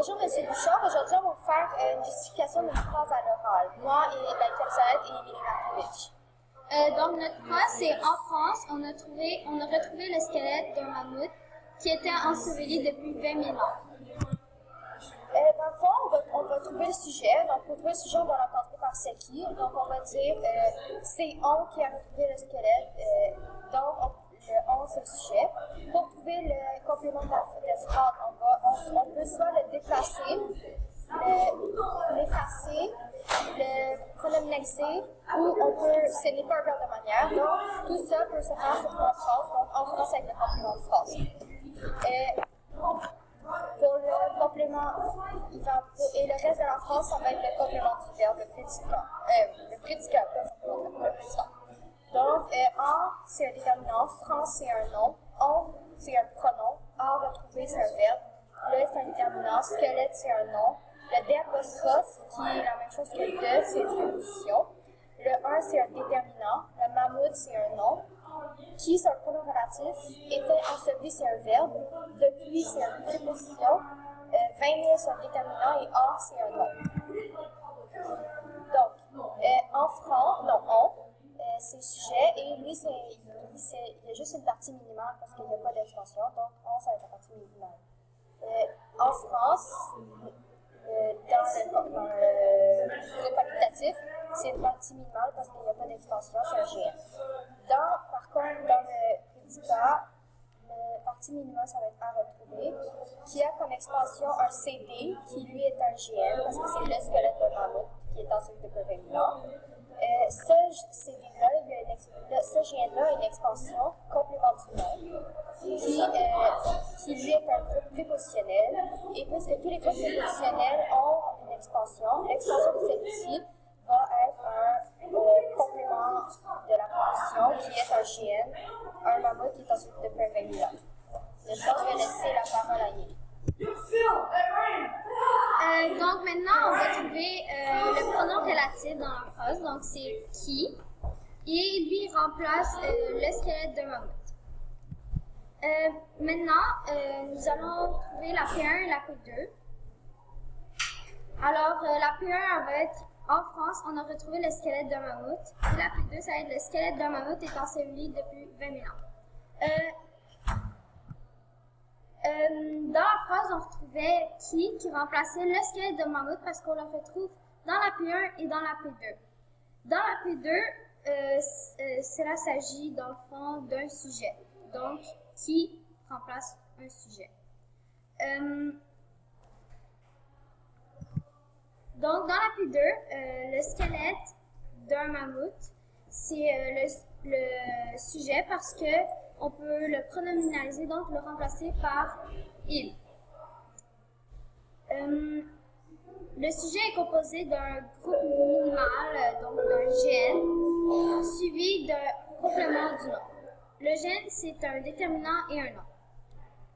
Bonjour, Monsieur Bouchard. Aujourd'hui, on va vous faire une justification d'une phrase à l'oral. Moi et Michael Salette et Émilie Markovitch. Donc, notre phrase, c'est en France, on a retrouvé le squelette d'un mammouth qui était enseveli depuis 20 000 ans. Dans le fond, on va trouver le sujet. Donc, pour trouver le sujet, on va l'encadrer par c'est qui. Donc, on va dire c'est on qui a retrouvé le squelette. Donc, le on, c'est le sujet. Pour trouver le complément de la phrase, on peut soit le déplacer, l'effacer, le pronominaliser, ou on peut, ce n'est pas un verbe de manière. Donc, tout ça peut se faire sur une phrase. Donc, en France, avec le complément de phrase. Pour le complément, et le reste de la phrase, ça va être le complément du verbe, le prédicateur, Donc, en, c'est un déterminant, France, c'est un nom, on, c'est un pronom, à retrouver, c'est un verbe, le, c'est un déterminant, squelette, c'est un nom, le D apostrophe, qui est la même chose que le de, c'est une préposition, le un, c'est un déterminant, le mammouth, c'est un nom, qui, c'est un pronom relatif, était enseveli, c'est un verbe, depuis, c'est une préposition, 20 000, c'est un déterminant, et or, c'est un nom. Donc, en franc, non, on, c'est le sujet, et lui, il y a juste une partie minimale parce qu'il n'y a pas d'extension, donc on, ça va être la partie minimale. En France, dans le groupe facultatif, c'est une partie minimale parce qu'il n'y a pas d'extension, c'est un GN. Par contre, dans le prédicat, la partie minimale, ça va être à retrouver, qui a comme expansion un CD, qui lui est un GN, parce que c'est le squelette de mammouth qui est enseveli depuis 20 000 ans. Ce CD-là, ce GN-là a une expansion complément du nom, qui lui est un groupe prépositionnel, et puisque tous les groupes prépositionnels ont une expansion, l'expansion de celle-ci va être un complément de la préposition qui est un GN, un mammouth qui est ensuite depuis 20 000 ans. Je vais laisser la parole à Yéli. Donc, maintenant, on va trouver le pronom relatif dans la phrase, donc c'est qui, et lui remplace le squelette d'un mammouth. Maintenant, nous allons trouver la P1 et la P2. Alors, la P1 va être en France, on a retrouvé le squelette d'un mammouth. Et la P2, ça va être le squelette d'un mammouth est enseveli depuis 20 000 ans. Dans la phrase, on retrouvait qui remplaçait le squelette de mammouth parce qu'on le retrouve dans la P1 et dans la P2. Dans la P2, cela s'agit dans le fond d'un sujet. Donc, qui remplace un sujet. Donc, dans la P2, le squelette d'un mammouth, c'est le sujet parce que on peut le pronominaliser, donc le remplacer par il. Le sujet est composé d'un groupe minimal, donc d'un GN, suivi d'un complément du nom. Le GN, c'est un déterminant et un nom.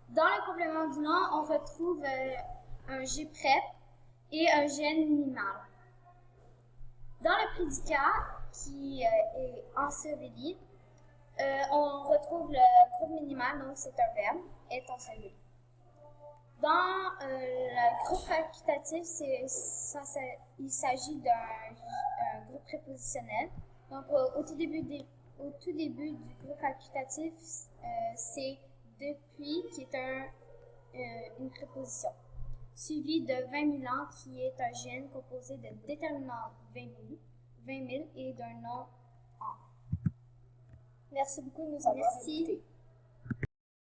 Dans le complément du nom, on retrouve un G prep et un GN minimal. Dans le prédicat, qui est enseveli, on retrouve le groupe minimal, donc c'est un verbe, est enseveli. Dans le groupe facultatif, il s'agit d'un groupe prépositionnel. Donc, au tout début du groupe facultatif, c'est depuis qui est une préposition, suivi de 20 000 ans qui est un GN composé de déterminant 20 000 et d'un nom en. Merci beaucoup de nous avoir écoutés.